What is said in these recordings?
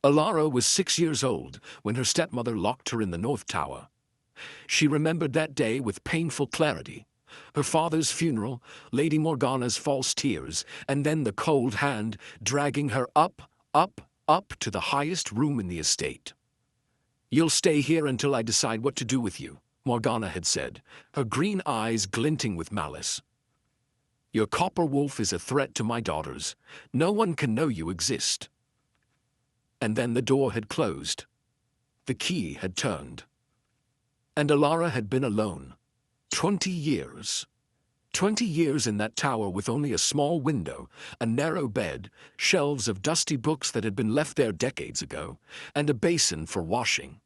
Alara was 6 years old when her stepmother locked her in the North Tower. She remembered that day with painful clarity. Her father's funeral, Lady Morgana's false tears, and then the cold hand dragging her up, up, up to the highest room in the estate. "You'll stay here until I decide what to do with you," Morgana had said, her green eyes glinting with malice. "Your copper wolf is a threat to my daughters. No one can know you exist." And then the door had closed. The key had turned. And Alara had been alone. 20 years. 20 years in that tower with only a small window, a narrow bed, shelves of dusty books that had been left there decades ago, and a basin for washing.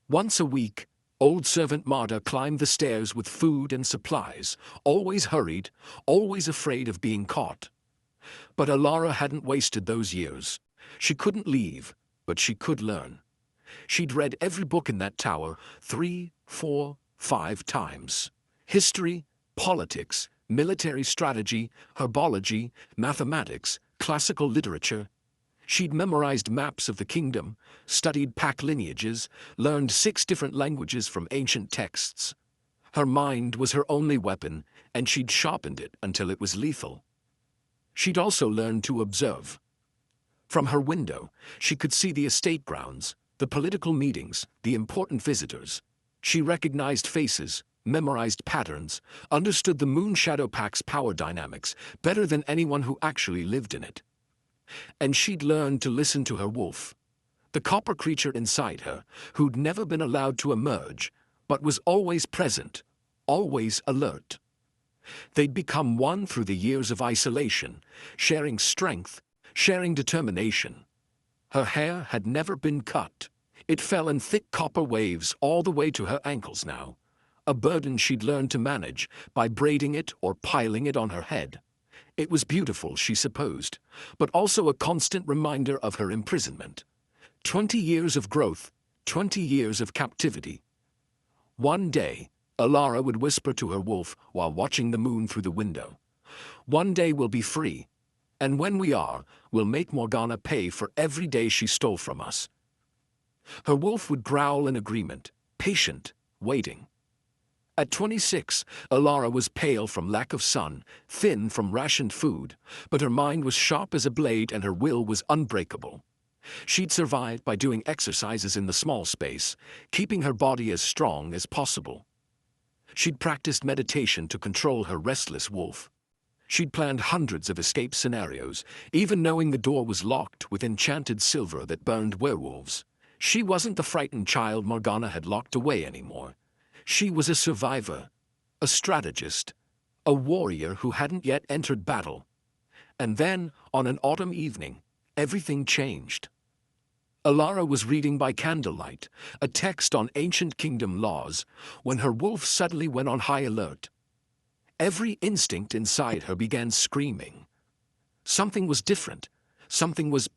Once a week, old servant Marta climbed the stairs with food and supplies, always hurried, always afraid of being caught. But Alara hadn't wasted those years. She couldn't leave, but she could learn. She'd read every book in that tower 3, 4, 5 times. History, politics, military strategy, herbology, mathematics, classical literature. She'd memorized maps of the kingdom, studied pack lineages, learned 6 different languages from ancient texts. Her mind was her only weapon, and she'd sharpened it until it was lethal. She'd also learned to observe. From her window, she could see the estate grounds, the political meetings, the important visitors. She recognized faces, memorized patterns, understood the Moon Shadow Pack's power dynamics better than anyone who actually lived in it. And she'd learned to listen to her wolf, the copper creature inside her, who'd never been allowed to emerge, but was always present, always alert. They'd become one through the years of isolation, sharing strength, sharing determination. Her hair had never been cut. It fell in thick copper waves all the way to her ankles now, a burden she'd learned to manage by braiding it or piling it on her head. It was beautiful, she supposed, but also a constant reminder of her imprisonment. 20 years of growth, 20 years of captivity. One day, Alara would whisper to her wolf while watching the moon through the window. "One day we'll be free, and when we are, we'll make Morgana pay for every day she stole from us." Her wolf would growl in agreement, patient, waiting. At 26, Alara was pale from lack of sun, thin from rationed food, but her mind was sharp as a blade and her will was unbreakable. She'd survived by doing exercises in the small space, keeping her body as strong as possible. She'd practiced meditation to control her restless wolf. She'd planned hundreds of escape scenarios, even knowing the door was locked with enchanted silver that burned werewolves. She wasn't the frightened child Morgana had locked away anymore. She was a survivor, a strategist, a warrior who hadn't yet entered battle. And then, on an autumn evening, everything changed. Alara was reading by candlelight, a text on ancient kingdom laws, when her wolf suddenly went on high alert. Every instinct inside her began screaming. Something was different. Something was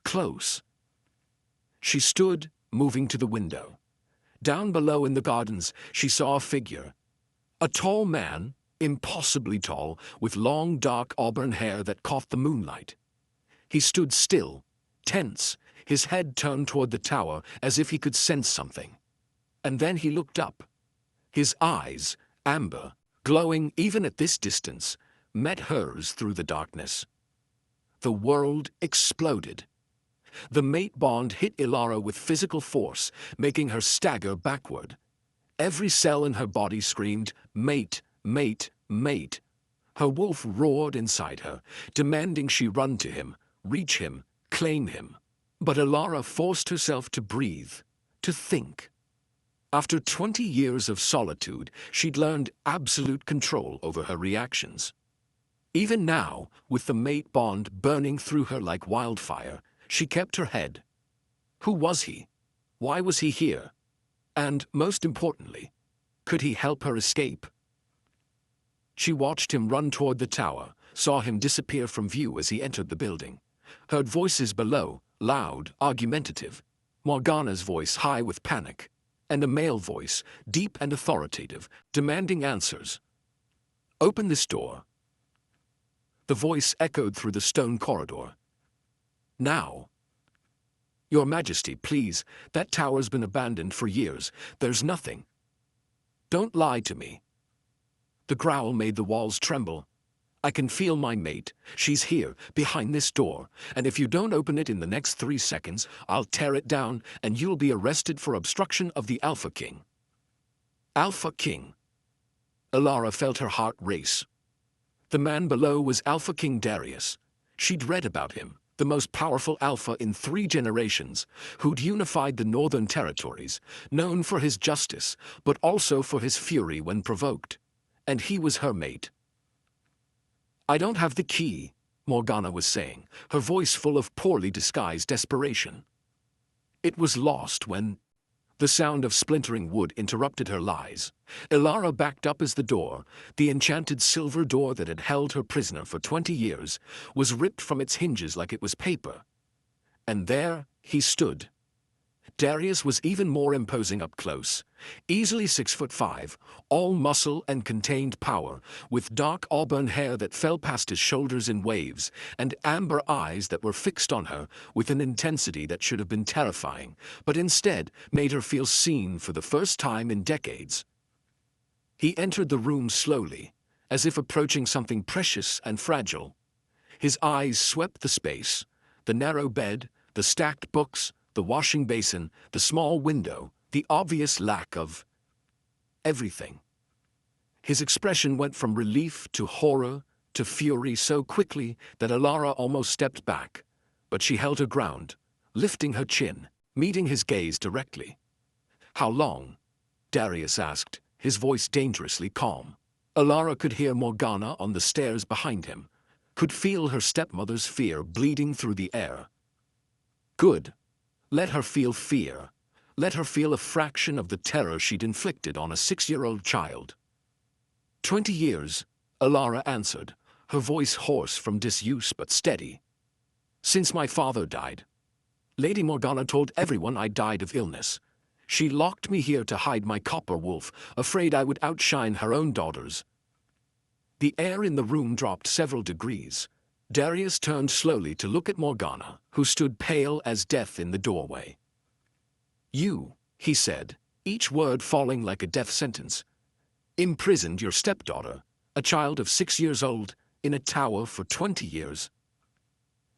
close. She stood, moving to the window. Down below in the gardens, she saw a figure. A tall man, impossibly tall, with long dark auburn hair that caught the moonlight. He stood still, tense, his head turned toward the tower as if he could sense something. And then he looked up. His eyes, amber, glowing even at this distance, met hers through the darkness. The world exploded. The mate bond hit Alara with physical force, making her stagger backward. Every cell in her body screamed, "Mate, mate, mate." Her wolf roared inside her, demanding she run to him, reach him, claim him. But Alara forced herself to breathe, to think. After 20 years of solitude, she'd learned absolute control over her reactions. Even now, with the mate bond burning through her like wildfire, she kept her head. Who was he? Why was he here? And, most importantly, could he help her escape? She watched him run toward the tower, saw him disappear from view as he entered the building. Heard voices below, loud, argumentative. Morgana's voice high with panic, and a male voice, deep and authoritative, demanding answers. "Open this door." The voice echoed through the stone corridor. "Now." Your Majesty, please, that tower's been abandoned for years. There's nothing. Don't lie to me. The growl made the walls tremble. I can feel my mate. She's here, behind this door, and if you don't open it in the next 3 seconds, I'll tear it down, and you'll be arrested for obstruction of the Alpha King. Alpha King. Alara felt her heart race. The man below was Alpha King Darius. She'd read about him, the most powerful Alpha in 3 generations, who'd unified the Northern Territories, known for his justice, but also for his fury when provoked. And he was her mate. I don't have the key, Morgana was saying, her voice full of poorly disguised desperation. It was lost when... The sound of splintering wood interrupted her lies. Alara backed up as the door, the enchanted silver door that had held her prisoner for 20 years, was ripped from its hinges like it was paper. And there he stood. Darius was even more imposing up close, easily 6'5", all muscle and contained power, with dark auburn hair that fell past his shoulders in waves, and amber eyes that were fixed on her with an intensity that should have been terrifying, but instead made her feel seen for the first time in decades. He entered the room slowly, as if approaching something precious and fragile. His eyes swept the space, the narrow bed, the stacked books, the washing basin, the small window, the obvious lack of everything. His expression went from relief to horror to fury so quickly that Alara almost stepped back, but she held her ground, lifting her chin, meeting his gaze directly. "How long?" Darius asked, his voice dangerously calm. Alara could hear Morgana on the stairs behind him, could feel her stepmother's fear bleeding through the air. Good. Let her feel fear. Let her feel a fraction of the terror she'd inflicted on a 6-year-old child. 20 years, Alara answered, her voice hoarse from disuse but steady. Since my father died. Lady Morgana told everyone I died of illness. She locked me here to hide my copper wolf, afraid I would outshine her own daughters. The air in the room dropped several degrees. Darius turned slowly to look at Morgana, who stood pale as death in the doorway. You, he said, each word falling like a death sentence, imprisoned your stepdaughter, a child of 6 years old, in a tower for 20 years.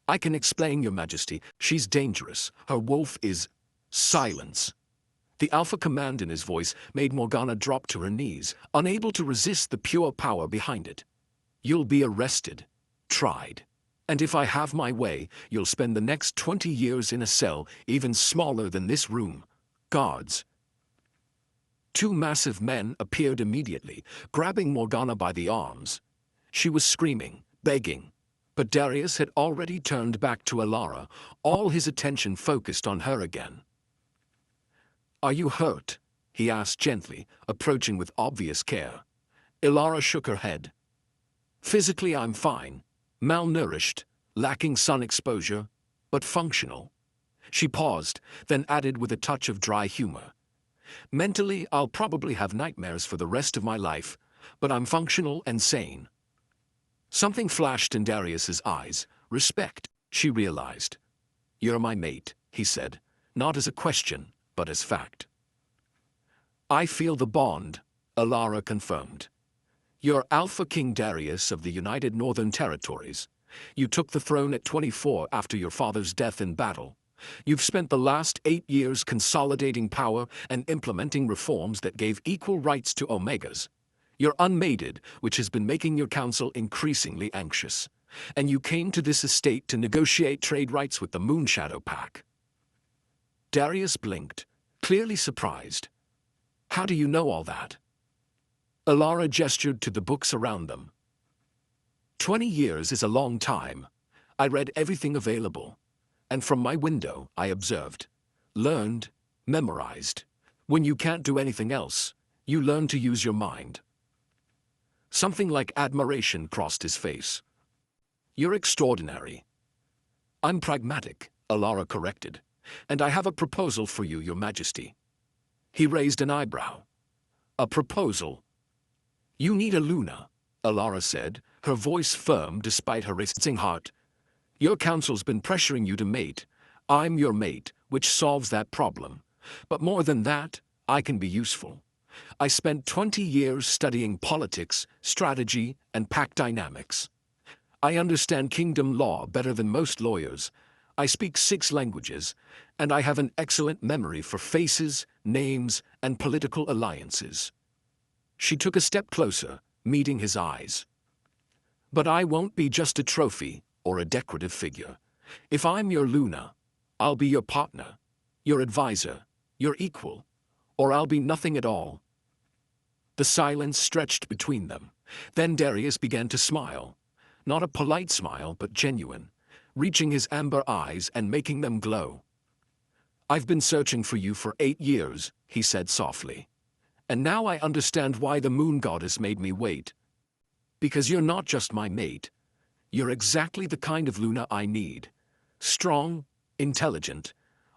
I can explain, Your Majesty. She's dangerous. Her wolf is... Silence. The alpha command in his voice made Morgana drop to her knees, unable to resist the pure power behind it. You'll be arrested. Tried. And if I have my way, you'll spend the next 20 years in a cell even smaller than this room. Guards. 2 massive men appeared immediately, grabbing Morgana by the arms. She was screaming, begging. But Darius had already turned back to Alara, all his attention focused on her again. Are you hurt? He asked gently, approaching with obvious care. Alara shook her head. Physically, I'm fine. Malnourished, lacking sun exposure, but functional. She paused, then added with a touch of dry humor. Mentally, I'll probably have nightmares for the rest of my life, but I'm functional and sane. Something flashed in Darius's eyes. Respect, she realized. You're my mate, he said, not as a question, but as fact. I feel the bond, Alara confirmed. You're Alpha King Darius of the United Northern Territories. You took the throne at 24 after your father's death in battle. You've spent the last 8 years consolidating power and implementing reforms that gave equal rights to Omegas. You're unmated, which has been making your council increasingly anxious. And you came to this estate to negotiate trade rights with the Moonshadow Pack. Darius blinked, clearly surprised. How do you know all that? Alara gestured to the books around them. 20 years is a long time. I read everything available. And from my window, I observed, learned, memorized. When you can't do anything else, you learn to use your mind. Something like admiration crossed his face. You're extraordinary. I'm pragmatic, Alara corrected, and I have a proposal for you, Your Majesty. He raised an eyebrow. A proposal? You need a Luna, Alara said, her voice firm despite her racing heart. Your council's been pressuring you to mate. I'm your mate, which solves that problem. But more than that, I can be useful. I spent 20 years studying politics, strategy, and pack dynamics. I understand kingdom law better than most lawyers. I speak 6 languages, and I have an excellent memory for faces, names, and political alliances. She took a step closer, meeting his eyes. But I won't be just a trophy or a decorative figure. If I'm your Luna, I'll be your partner, your advisor, your equal, or I'll be nothing at all. The silence stretched between them. Then Darius began to smile. Not a polite smile, but genuine, reaching his amber eyes and making them glow. "I've been searching for you for 8 years," he said softly. "And now I understand why the moon goddess made me wait. Because you're not just my mate. You're exactly the kind of Luna I need. Strong, intelligent,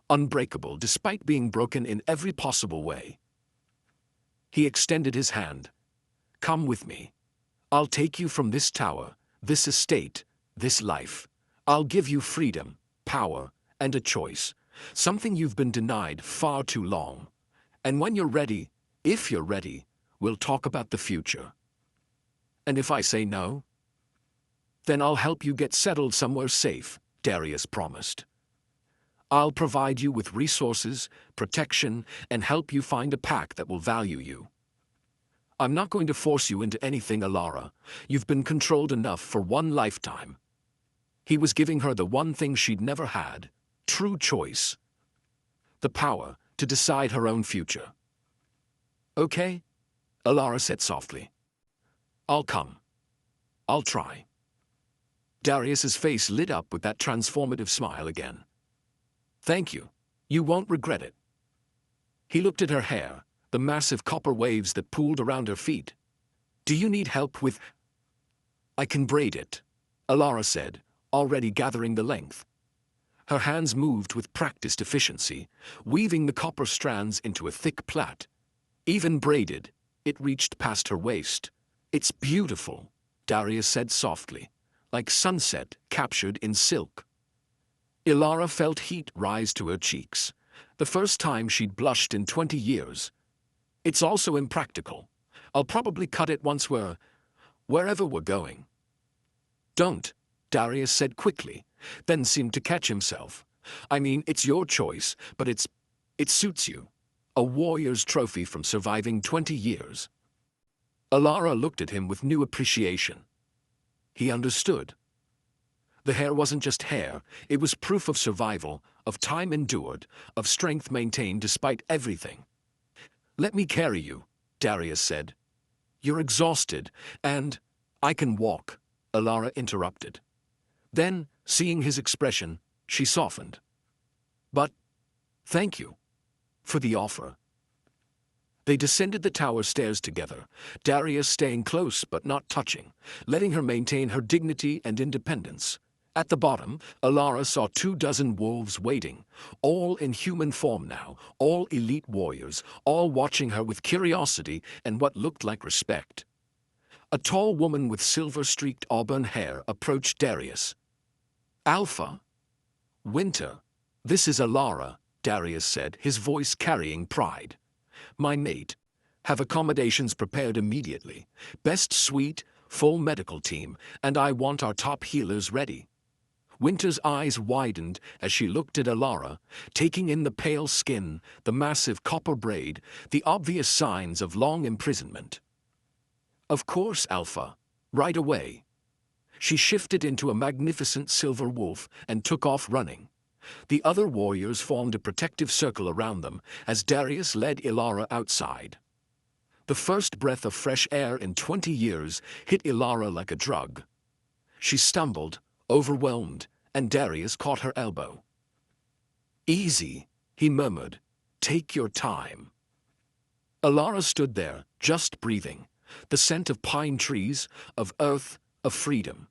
unbreakable despite being broken in every possible way." He extended his hand. "Come with me. I'll take you from this tower, this estate, this life. I'll give you freedom, power, and a choice. Something you've been denied far too long. And when you're ready, if you're ready, we'll talk about the future. And if I say no, then I'll help you get settled somewhere safe," Darius promised. "I'll provide you with resources, protection, and help you find a pack that will value you. I'm not going to force you into anything, Alara. You've been controlled enough for one lifetime." He was giving her the one thing she'd never had: true choice. The power to decide her own future. "Okay," Alara said softly. "I'll come. I'll try." Darius's face lit up with that transformative smile again. "Thank you. You won't regret it." He looked at her hair, the massive copper waves that pooled around her feet. "Do you need help with—" "I can braid it," Alara said, already gathering the length. Her hands moved with practiced efficiency, weaving the copper strands into a thick plait. Even braided, it reached past her waist. "It's beautiful," Darius said softly, "like sunset captured in silk." Ilara felt heat rise to her cheeks, the first time she'd blushed in 20 years. "It's also impractical. I'll probably cut it once wherever we're going." "Don't," Darius said quickly, then seemed to catch himself. "I mean, it's your choice, but it suits you. A warrior's trophy from surviving 20 years. Alara looked at him with new appreciation. He understood. The hair wasn't just hair, it was proof of survival, of time endured, of strength maintained despite everything. "Let me carry you," Darius said. "You're exhausted, and—" "I can walk," Alara interrupted. Then, seeing his expression, she softened. "But, thank you for the offer." They descended the tower stairs together, Darius staying close but not touching, letting her maintain her dignity and independence. At the bottom, Alara saw 24 wolves waiting, all in human form now, all elite warriors, all watching her with curiosity and what looked like respect. A tall woman with silver-streaked auburn hair approached Darius. "Alpha? Winter, this is Alara," Darius said, his voice carrying pride. "My mate. Have accommodations prepared immediately. Best suite, full medical team, and I want our top healers ready." Winter's eyes widened as she looked at Alara, taking in the pale skin, the massive copper braid, the obvious signs of long imprisonment. "Of course, Alpha. Right away." She shifted into a magnificent silver wolf and took off running. The other warriors formed a protective circle around them as Darius led Ilara outside. The first breath of fresh air in 20 years hit Ilara like a drug. She stumbled, overwhelmed, and Darius caught her elbow. "Easy," he murmured. "Take your time." Ilara stood there, just breathing, the scent of pine trees, of earth, of freedom.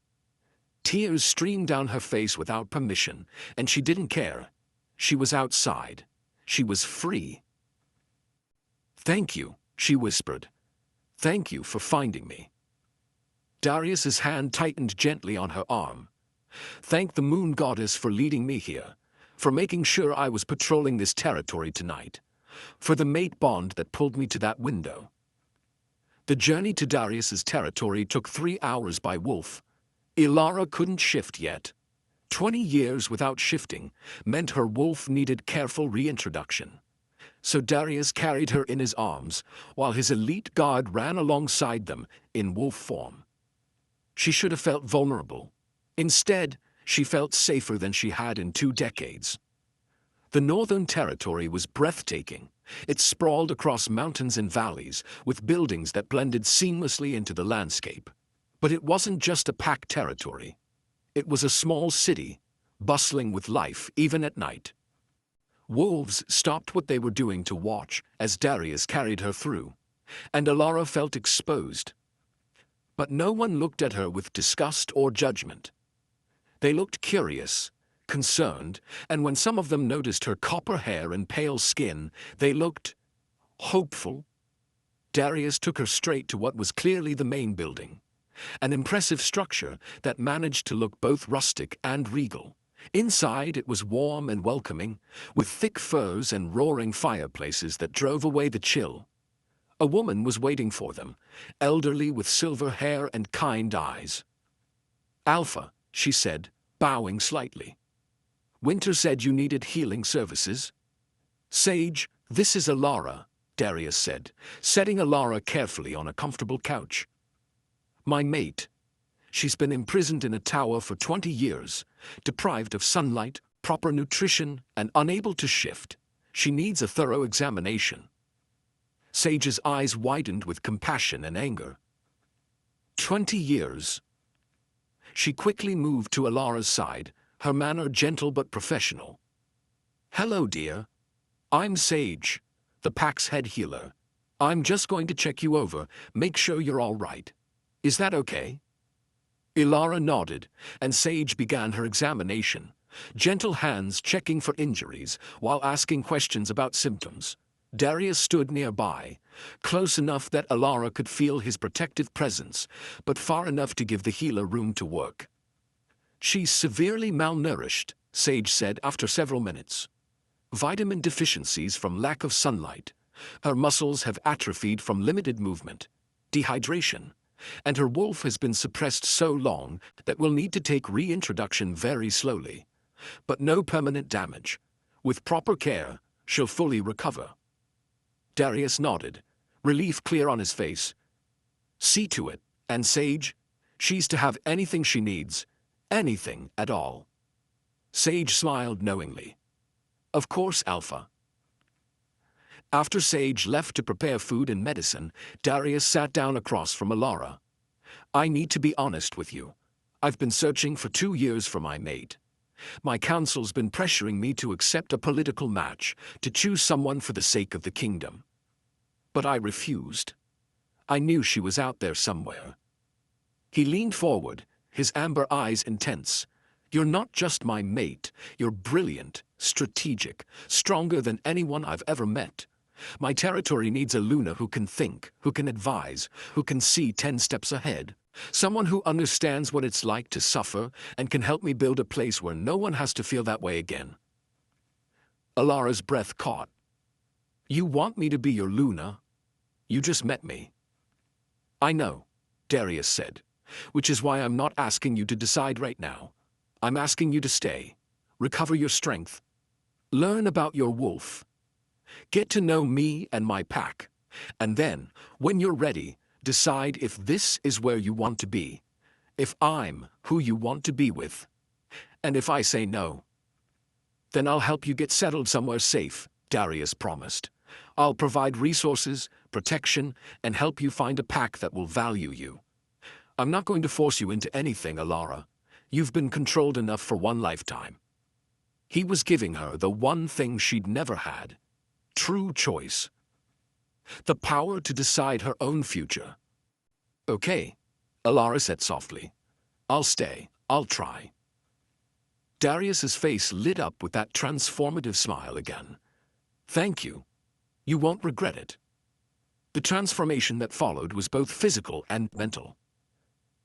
Tears streamed down her face without permission, and she didn't care. She was outside. She was free. "Thank you," she whispered. "Thank you for finding me." Darius's hand tightened gently on her arm. "Thank the moon goddess for leading me here. for making sure I was patrolling this territory tonight, for the mate bond that pulled me to that window. The journey to Darius's territory took 3 hours by wolf. Ilara couldn't shift yet. 20 years without shifting meant her wolf needed careful reintroduction. So Darius carried her in his arms, while his elite guard ran alongside them in wolf form. She should have felt vulnerable. Instead, she felt safer than she had in 2 decades. The Northern Territory was breathtaking. It sprawled across mountains and valleys, with buildings that blended seamlessly into the landscape. But it wasn't just a packed territory. It was a small city, bustling with life even at night. Wolves stopped what they were doing to watch as Darius carried her through, and Ilara felt exposed. But no one looked at her with disgust or judgment. They looked curious, concerned, and when some of them noticed her copper hair and pale skin, they looked hopeful. Darius took her straight to what was clearly the main building, an impressive structure that managed to look both rustic and regal. Inside it was warm and welcoming, with thick furs and roaring fireplaces that drove away the chill. A woman was waiting for them, elderly with silver hair and kind eyes. "Alpha," she said, bowing slightly. "Winter said you needed healing services." "Sage, this is Ilara," Darius said, setting Ilara carefully on a comfortable couch. "My mate. She's been imprisoned in a tower for 20 years, deprived of sunlight, proper nutrition, and unable to shift. She needs a thorough examination." Sage's eyes widened with compassion and anger. 20 years. She quickly moved to Ilara's side, her manner gentle but professional. "Hello, dear. I'm Sage, the pack's head healer. I'm just going to check you over, make sure you're all right. Is that okay?" Ilara nodded, and Sage began her examination, gentle hands checking for injuries while asking questions about symptoms. Darius stood nearby, close enough that Ilara could feel his protective presence, but far enough to give the healer room to work. "She's severely malnourished," Sage said after several minutes. "Vitamin deficiencies from lack of sunlight. Her muscles have atrophied from limited movement, dehydration, and her wolf has been suppressed so long that we'll need to take reintroduction very slowly. But no permanent damage. With proper care, she'll fully recover." Darius nodded, relief clear on his face. "See to it, and Sage, she's to have anything she needs, anything at all." Sage smiled knowingly. "Of course, Alpha." After Sage left to prepare food and medicine, Darius sat down across from Ilara. "I need to be honest with you. I've been searching for 2 years for my mate. My council's been pressuring me to accept a political match, to choose someone for the sake of the kingdom. But I refused. I knew she was out there somewhere." He leaned forward, his amber eyes intense. "You're not just my mate, you're brilliant, strategic, stronger than anyone I've ever met. My territory needs a Luna who can think, who can advise, who can see 10 steps ahead. Someone who understands what it's like to suffer and can help me build a place where no one has to feel that way again." Ilara's breath caught. "You want me to be your Luna? You just met me." "I know," Darius said, "which is why I'm not asking you to decide right now. I'm asking you to stay, recover your strength, learn about your wolf, get to know me and my pack, and then, when you're ready, decide if this is where you want to be, if I'm who you want to be with. And if I say no, then I'll help you get settled somewhere safe," Darius promised. "I'll provide resources, protection, and help you find a pack that will value you. I'm not going to force you into anything, Ilara. You've been controlled enough for one lifetime." He was giving her the one thing she'd never had: true choice. The power to decide her own future. "Okay," Ilara said softly. "I'll stay, I'll try." Darius's face lit up with that transformative smile again. "Thank you. You won't regret it." The transformation that followed was both physical and mental.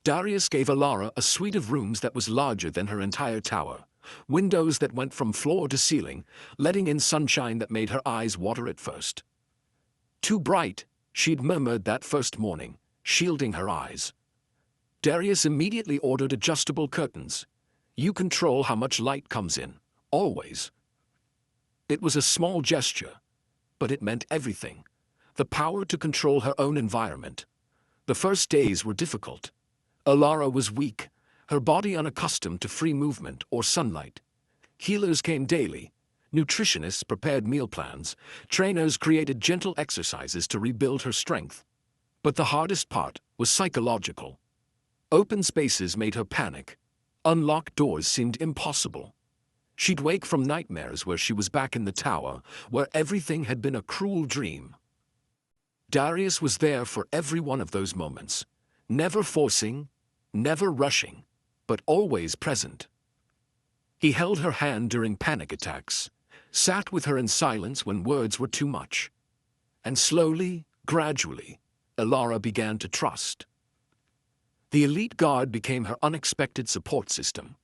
Darius gave Ilara a suite of rooms that was larger than her entire tower, windows that went from floor to ceiling, letting in sunshine that made her eyes water at first. Too bright, she'd murmured that first morning, shielding her eyes. Darius immediately ordered adjustable curtains. You control how much light comes in, always. It was a small gesture, but it meant everything. The power to control her own environment. The first days were difficult. Alara was weak, her body unaccustomed to free movement or sunlight. Healers came daily. Nutritionists prepared meal plans. Trainers created gentle exercises to rebuild her strength. But the hardest part was psychological. Open spaces made her panic. Unlocked doors seemed impossible. She'd wake from nightmares where she was back in the tower, where everything had been a cruel dream. Darius was there for every one of those moments. Never forcing, never rushing, but always present. He held her hand during panic attacks, sat with her in silence when words were too much. And slowly, gradually, Alara began to trust. The elite guard became her unexpected support system.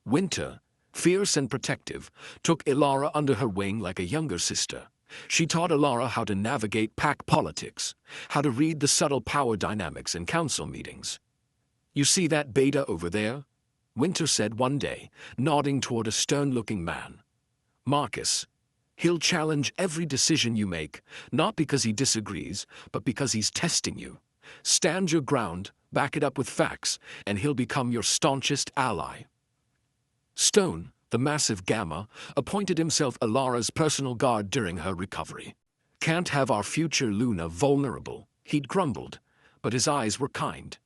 Winter, fierce and protective, took Alara under her wing like a younger sister. She taught Alara how to navigate pack politics, how to read the subtle power dynamics in council meetings. You see that beta over there? Winter said one day, nodding toward a stern-looking man. Marcus. He'll challenge every decision you make, not because he disagrees, but because he's testing you. Stand your ground, back it up with facts, and he'll become your staunchest ally. Stone, the massive Gamma, appointed himself Alara's personal guard during her recovery. Can't have our future Luna vulnerable, he'd grumbled, but his eyes were kind.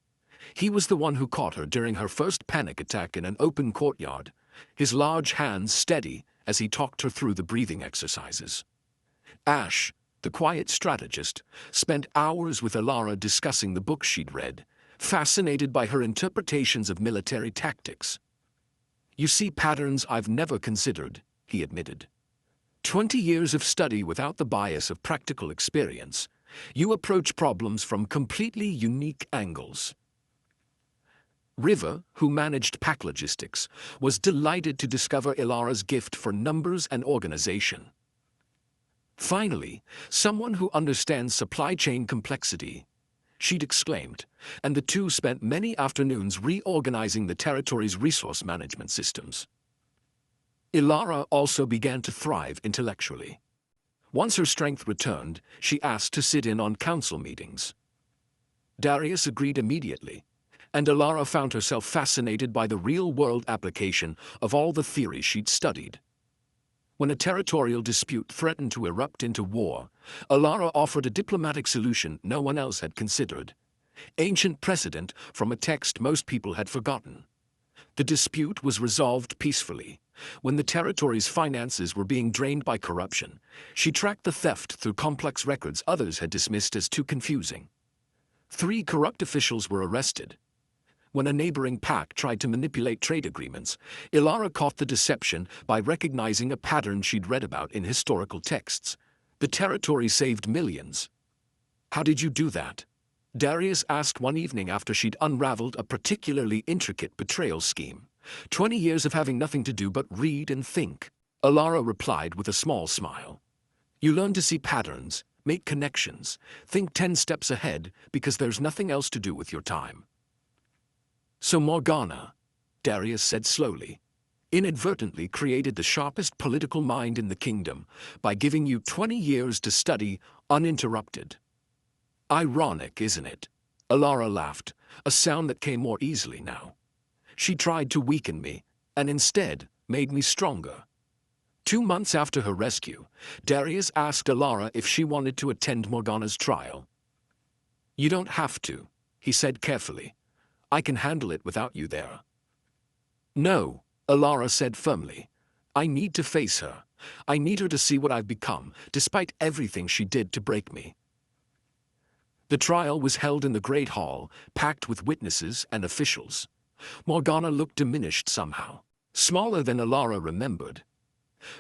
He was the one who caught her during her first panic attack in an open courtyard, his large hands steady as he talked her through the breathing exercises. Ash, the quiet strategist, spent hours with Alara discussing the book she'd read, fascinated by her interpretations of military tactics. You see patterns I've never considered, he admitted. 20 years of study without the bias of practical experience. You approach problems from completely unique angles. River, who managed pack logistics, was delighted to discover Alara's gift for numbers and organization. Finally, someone who understands supply chain complexity, she'd exclaimed, and the two spent many afternoons reorganizing the territory's resource management systems. Alara also began to thrive intellectually. Once her strength returned, she asked to sit in on council meetings. Darius agreed immediately, and Alara found herself fascinated by the real-world application of all the theories she'd studied. When a territorial dispute threatened to erupt into war, Alara offered a diplomatic solution no one else had considered. Ancient precedent from a text most people had forgotten. The dispute was resolved peacefully. When the territory's finances were being drained by corruption, she tracked the theft through complex records others had dismissed as too confusing. 3 corrupt officials were arrested. When a neighboring pack tried to manipulate trade agreements, Alara caught the deception by recognizing a pattern she'd read about in historical texts. The territory saved millions. How did you do that? Darius asked one evening after she'd unraveled a particularly intricate betrayal scheme. 20 years of having nothing to do but read and think. Alara replied with a small smile. You learn to see patterns, make connections, think 10 steps ahead because there's nothing else to do with your time. So Morgana, Darius said slowly, inadvertently created the sharpest political mind in the kingdom by giving you 20 years to study uninterrupted. Ironic, isn't it? Alara laughed, a sound that came more easily now. She tried to weaken me, and instead made me stronger. 2 months after her rescue, Darius asked Alara if she wanted to attend Morgana's trial. You don't have to, he said carefully. I can handle it without you there. No, Alara said firmly. I need to face her. I need her to see what I've become, despite everything she did to break me. The trial was held in the Great Hall, packed with witnesses and officials. Morgana looked diminished somehow, smaller than Alara remembered.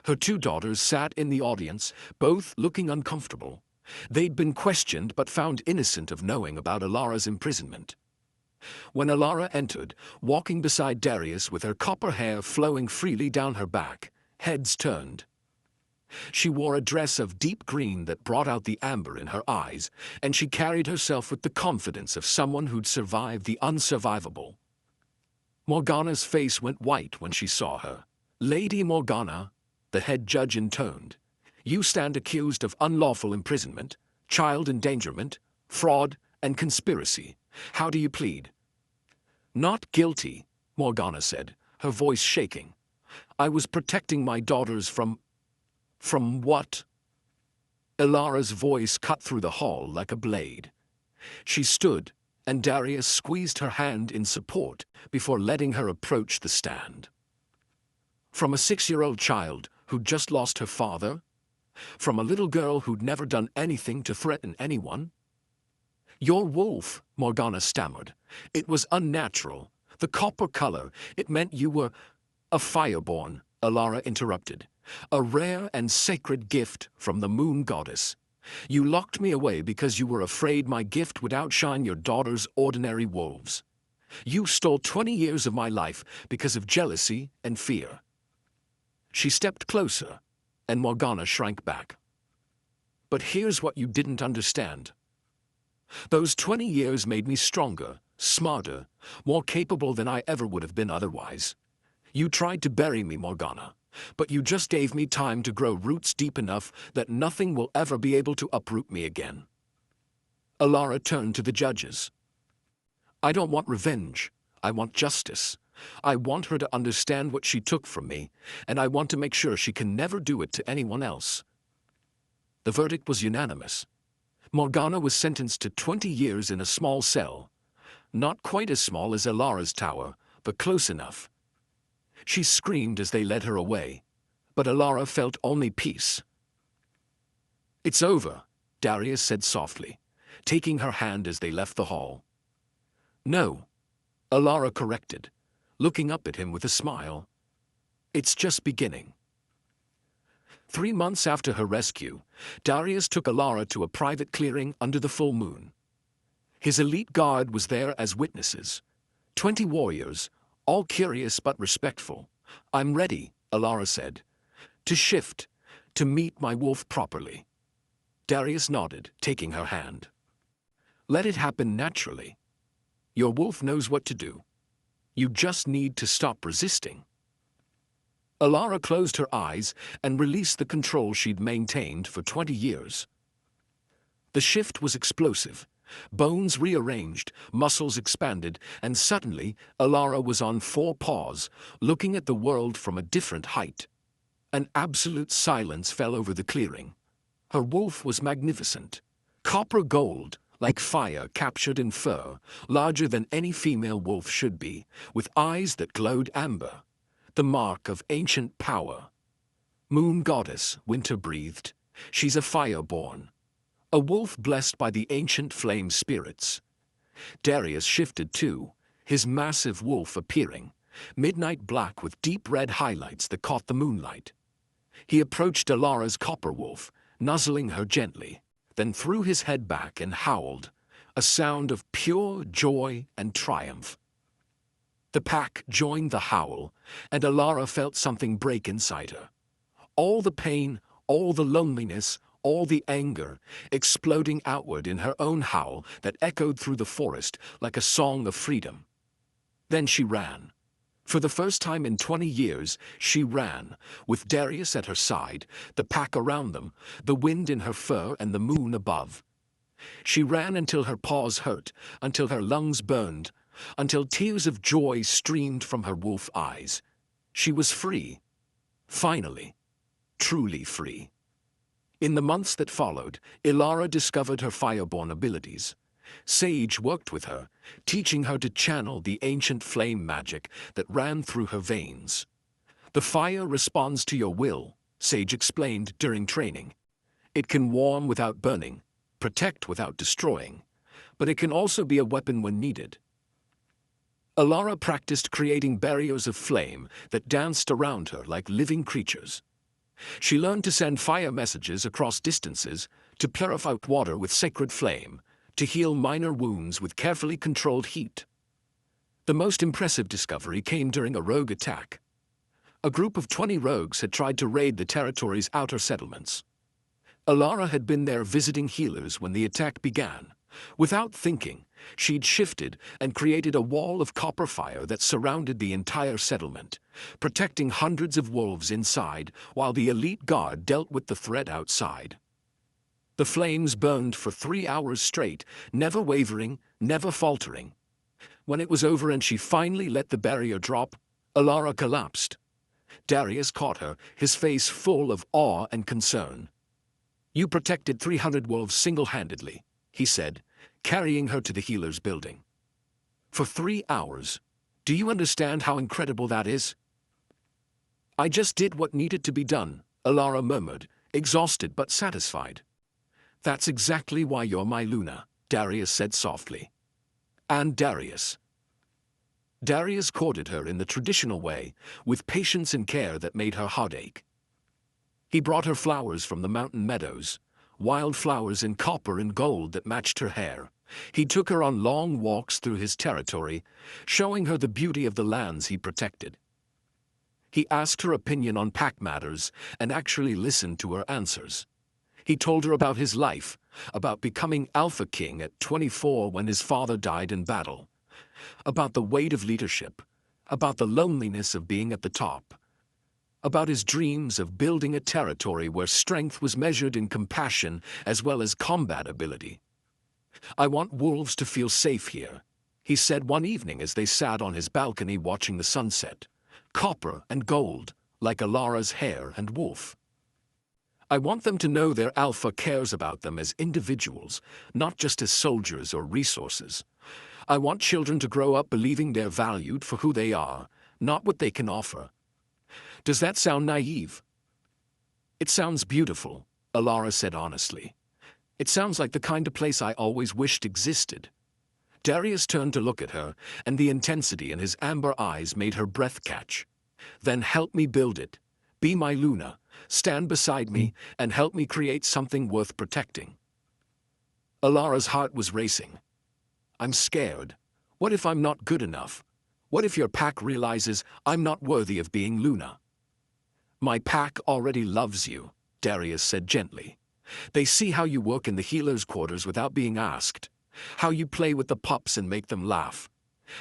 Her 2 daughters sat in the audience, both looking uncomfortable. They'd been questioned but found innocent of knowing about Alara's imprisonment. When Alara entered, walking beside Darius with her copper hair flowing freely down her back, heads turned. She wore a dress of deep green that brought out the amber in her eyes, and she carried herself with the confidence of someone who'd survived the unsurvivable. Morgana's face went white when she saw her. "Lady Morgana," the head judge intoned, "you stand accused of unlawful imprisonment, child endangerment, fraud, and conspiracy. How do you plead?" "Not guilty," Morgana said, her voice shaking. "I was protecting my daughters from what?" Ilara's voice cut through the hall like a blade. She stood, and Darius squeezed her hand in support before letting her approach the stand. "From a 6-year-old child who'd just lost her father? From a little girl who'd never done anything to threaten anyone?" "Your wolf," Morgana stammered. "It was unnatural. The copper color, it meant you were—" "A fireborn," Ilara interrupted. "A rare and sacred gift from the moon goddess. You locked me away because you were afraid my gift would outshine your daughter's ordinary wolves. You stole 20 years of my life because of jealousy and fear." She stepped closer, and Morgana shrank back. "But here's what you didn't understand. Those 20 years made me stronger, smarter, more capable than I ever would have been otherwise. You tried to bury me, Morgana, but you just gave me time to grow roots deep enough that nothing will ever be able to uproot me again." Ilara turned to the judges. "I don't want revenge. I want justice. I want her to understand what she took from me, and I want to make sure she can never do it to anyone else." The verdict was unanimous. Morgana was sentenced to 20 years in a small cell. Not quite as small as Ilara's tower, but close enough. She screamed as they led her away, but Ilara felt only peace. "It's over," Darius said softly, taking her hand as they left the hall. "No," Ilara corrected, looking up at him with a smile. "It's just beginning." 3 months after her rescue, Darius took Ilara to a private clearing under the full moon. His elite guard was there as witnesses. 20 warriors, all curious but respectful. "I'm ready," Ilara said, "to shift, to meet my wolf properly." Darius nodded, taking her hand. "Let it happen naturally. Your wolf knows what to do. You just need to stop resisting." Ilara closed her eyes and released the control she'd maintained for 20 years. The shift was explosive. Bones rearranged, muscles expanded, and suddenly Ilara was on 4 paws, looking at the world from a different height. An absolute silence fell over the clearing. Her wolf was magnificent. Copper gold, like fire captured in fur, larger than any female wolf should be, with eyes that glowed amber. The mark of ancient power. "Moon goddess," Winter breathed. "She's a fireborn. A wolf blessed by the ancient flame spirits." Darius shifted too, his massive wolf appearing, midnight black with deep red highlights that caught the moonlight. He approached Ilara's copper wolf, nuzzling her gently, then threw his head back and howled, a sound of pure joy and triumph. The pack joined the howl, and Ilara felt something break inside her. All the pain, all the loneliness, all the anger, exploding outward in her own howl that echoed through the forest like a song of freedom. Then she ran. For the first time in 20 years, she ran, with Darius at her side, the pack around them, the wind in her fur and the moon above. She ran until her paws hurt, until her lungs burned, until tears of joy streamed from her wolf eyes. She was free. Finally. Truly free. In the months that followed, Ilara discovered her fireborn abilities. Sage worked with her, teaching her to channel the ancient flame magic that ran through her veins. "The fire responds to your will," Sage explained during training. "It can warm without burning, protect without destroying, but it can also be a weapon when needed." Ilara practiced creating barriers of flame that danced around her like living creatures. She learned to send fire messages across distances, to purify water with sacred flame, to heal minor wounds with carefully controlled heat. The most impressive discovery came during a rogue attack. A group of 20 rogues had tried to raid the territory's outer settlements. Alara had been there visiting healers when the attack began. Without thinking, she'd shifted and created a wall of copper fire that surrounded the entire settlement, protecting hundreds of wolves inside while the elite guard dealt with the threat outside. The flames burned for 3 hours straight, never wavering, never faltering. When it was over and she finally let the barrier drop, Alara collapsed. Darius caught her, his face full of awe and concern. "You protected 300 wolves single-handedly," he said, carrying her to the healer's building. "For 3 hours. Do you understand how incredible that is?" "I just did what needed to be done," Alara murmured, exhausted but satisfied. "That's exactly why you're my Luna," Darius said softly. "And Darius." Darius courted her in the traditional way, with patience and care that made her heart ache. He brought her flowers from the mountain meadows, wild flowers in copper and gold that matched her hair. He took her on long walks through his territory, showing her the beauty of the lands he protected. He asked her opinion on pack matters and actually listened to her answers. He told her about his life, about becoming Alpha King at 24 when his father died in battle, about the weight of leadership, about the loneliness of being at the top, about his dreams of building a territory where strength was measured in compassion as well as combat ability. "I want wolves to feel safe here," he said one evening as they sat on his balcony watching the sunset. "Copper and gold, like Alara's hair and wolf. I want them to know their alpha cares about them as individuals, not just as soldiers or resources. I want children to grow up believing they're valued for who they are, not what they can offer." "Does that sound naive?" "It sounds beautiful," Alara said honestly. "It sounds like the kind of place I always wished existed." Darius turned to look at her, and the intensity in his amber eyes made her breath catch. "Then help me build it. Be my Luna, stand beside me, and help me create something worth protecting." Alara's heart was racing. "I'm scared. What if I'm not good enough? What if your pack realizes I'm not worthy of being Luna?" "My pack already loves you," Darius said gently. "They see how you work in the healer's quarters without being asked, how you play with the pups and make them laugh,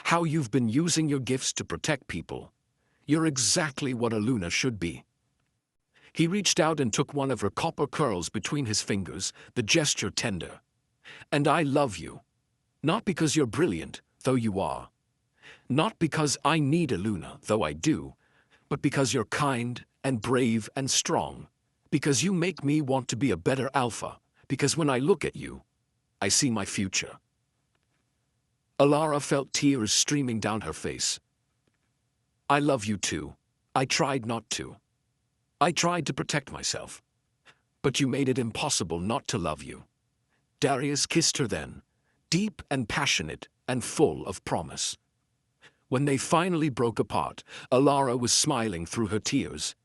how you've been using your gifts to protect people. You're exactly what a Luna should be." He reached out and took one of her copper curls between his fingers, the gesture tender. "And I love you. Not because you're brilliant, though you are. Not because I need a Luna, though I do, but because you're kind and brave and strong. Because you make me want to be a better alpha. Because when I look at you, I see my future." Alara felt tears streaming down her face. "I love you too. I tried not to. I tried to protect myself. But you made it impossible not to love you." Darius kissed her then, deep and passionate and full of promise. When they finally broke apart, Alara was smiling through her tears.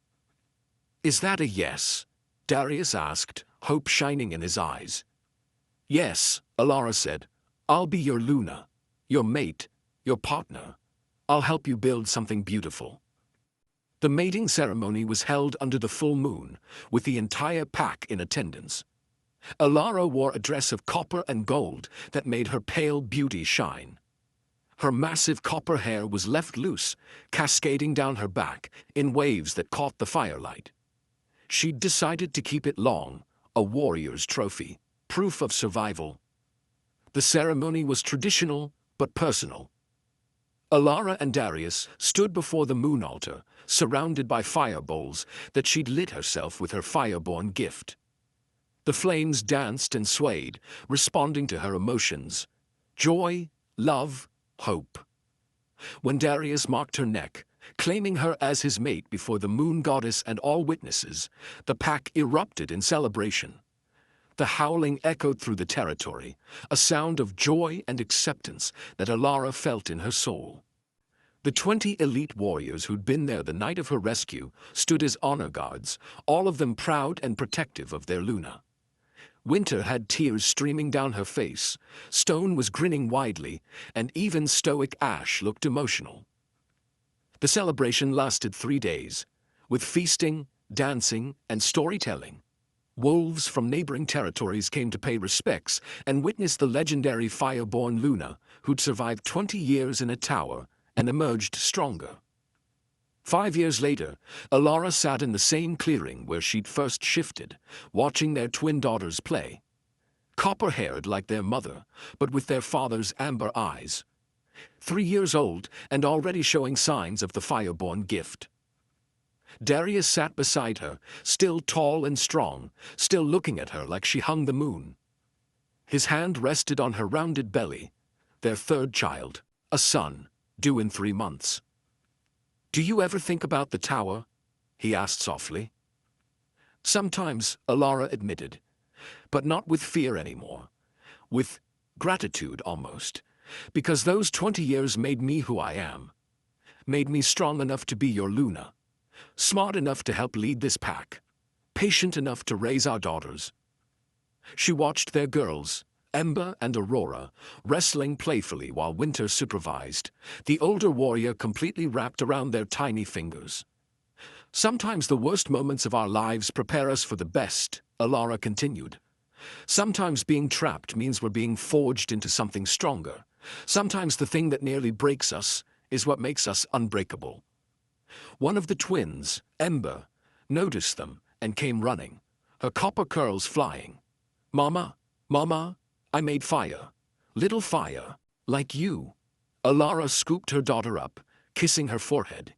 "Is that a yes?" Darius asked, hope shining in his eyes. "Yes," Alara said. "I'll be your Luna, your mate, your partner. I'll help you build something beautiful." The mating ceremony was held under the full moon, with the entire pack in attendance. Alara wore a dress of copper and gold that made her pale beauty shine. Her massive copper hair was left loose, cascading down her back in waves that caught the firelight. She'd decided to keep it long, a warrior's trophy, proof of survival. The ceremony was traditional but personal. Alara and Darius stood before the moon altar, surrounded by fire bowls that she'd lit herself with her fireborn gift. The flames danced and swayed, responding to her emotions: joy, love, hope. When Darius marked her neck, claiming her as his mate before the moon goddess and all witnesses, the pack erupted in celebration. The howling echoed through the territory, a sound of joy and acceptance that Alara felt in her soul. The 20 elite warriors who'd been there the night of her rescue stood as honor guards, all of them proud and protective of their Luna. Winter had tears streaming down her face, Stone was grinning widely, and even stoic Ash looked emotional. The celebration lasted 3 days, with feasting, dancing, and storytelling. Wolves from neighboring territories came to pay respects and witness the legendary fire-born Luna, who'd survived 20 years in a tower and emerged stronger. 5 years later, Alara sat in the same clearing where she'd first shifted, watching their twin daughters play. Copper-haired like their mother, but with their father's amber eyes. 3 years old and already showing signs of the fire-born gift. Darius sat beside her, still tall and strong, still looking at her like she hung the moon. His hand rested on her rounded belly, their third child, a son, due in 3 months. "Do you ever think about the tower?" he asked softly. "Sometimes," Alara admitted, "but not with fear anymore. With gratitude almost, because those 20 years made me who I am. Made me strong enough to be your Luna. Smart enough to help lead this pack. Patient enough to raise our daughters." She watched their girls, Ember and Aurora, wrestling playfully while Winter supervised, the older warrior completely wrapped around their tiny fingers. "Sometimes the worst moments of our lives prepare us for the best," Alara continued. "Sometimes being trapped means we're being forged into something stronger. Sometimes the thing that nearly breaks us is what makes us unbreakable." One of the twins, Ember, noticed them and came running, her copper curls flying. "Mama, Mama, I made fire. Little fire, like you." Alara scooped her daughter up, kissing her forehead.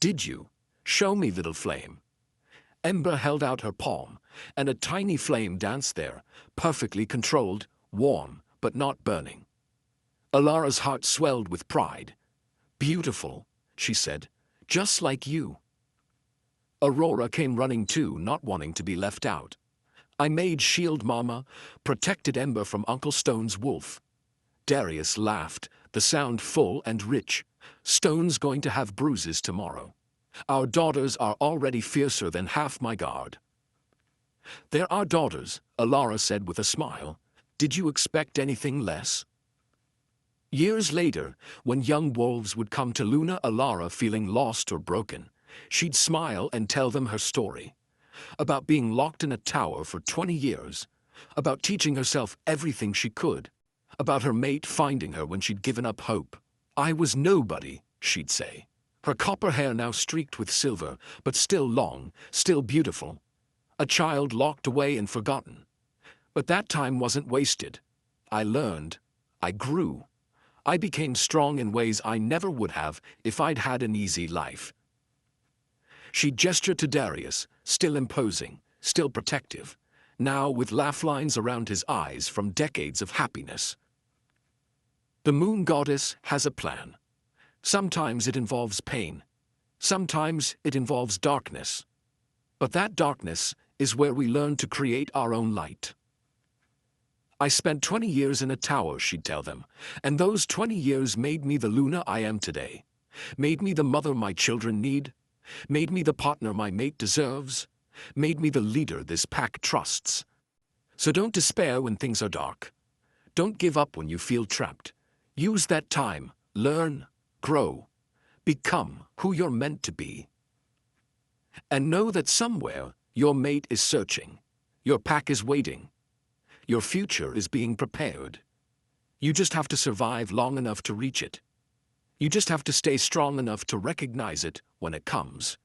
"Did you? Show me, little flame." Ember held out her palm, and a tiny flame danced there, perfectly controlled, warm, but not burning. Alara's heart swelled with pride. "Beautiful," she said, "just like you." Aurora came running too, not wanting to be left out. "I made shield, Mama, protected Ember from Uncle Stone's wolf." Darius laughed, the sound full and rich. "Stone's going to have bruises tomorrow. Our daughters are already fiercer than half my guard." "They're our daughters," Alara said with a smile. "Did you expect anything less?" Years later, when young wolves would come to Luna Alara feeling lost or broken, she'd smile and tell them her story. About being locked in a tower for 20 years, about teaching herself everything she could, about her mate finding her when she'd given up hope. "I was nobody," she'd say. Her copper hair now streaked with silver, but still long, still beautiful. A child locked away and forgotten. But that time wasn't wasted. I learned. I grew. I became strong in ways I never would have if I'd had an easy life. She gestured to Darius, still imposing, still protective, now with laugh lines around his eyes from decades of happiness. The moon goddess has a plan. Sometimes it involves pain. Sometimes it involves darkness. But that darkness is where we learn to create our own light. "I spent 20 years in a tower," she'd tell them, "and those 20 years made me the Luna I am today. Made me the mother my children need. Made me the partner my mate deserves. Made me the leader this pack trusts. So don't despair when things are dark. Don't give up when you feel trapped. Use that time, learn, grow, become who you're meant to be. And know that somewhere your mate is searching, your pack is waiting, your future is being prepared. You just have to survive long enough to reach it. You just have to stay strong enough to recognize it when it comes."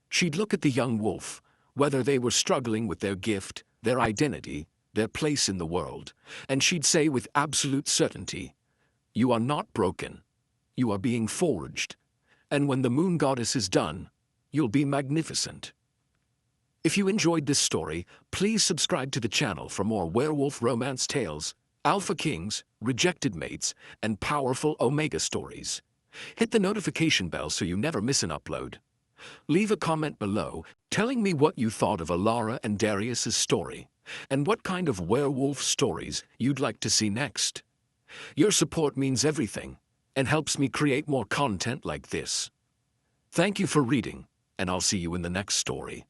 She'd look at the young wolf, whether they were struggling with their gift, their identity, their place in the world, and she'd say with absolute certainty, "You are not broken. You are being forged. And when the moon goddess is done, you'll be magnificent." If you enjoyed this story, please subscribe to the channel for more werewolf romance tales, alpha kings, rejected mates, and powerful omega stories. Hit the notification bell so you never miss an upload. Leave a comment below telling me what you thought of Alara and Darius's story, and what kind of werewolf stories you'd like to see next. Your support means everything, and helps me create more content like this. Thank you for reading, and I'll see you in the next story.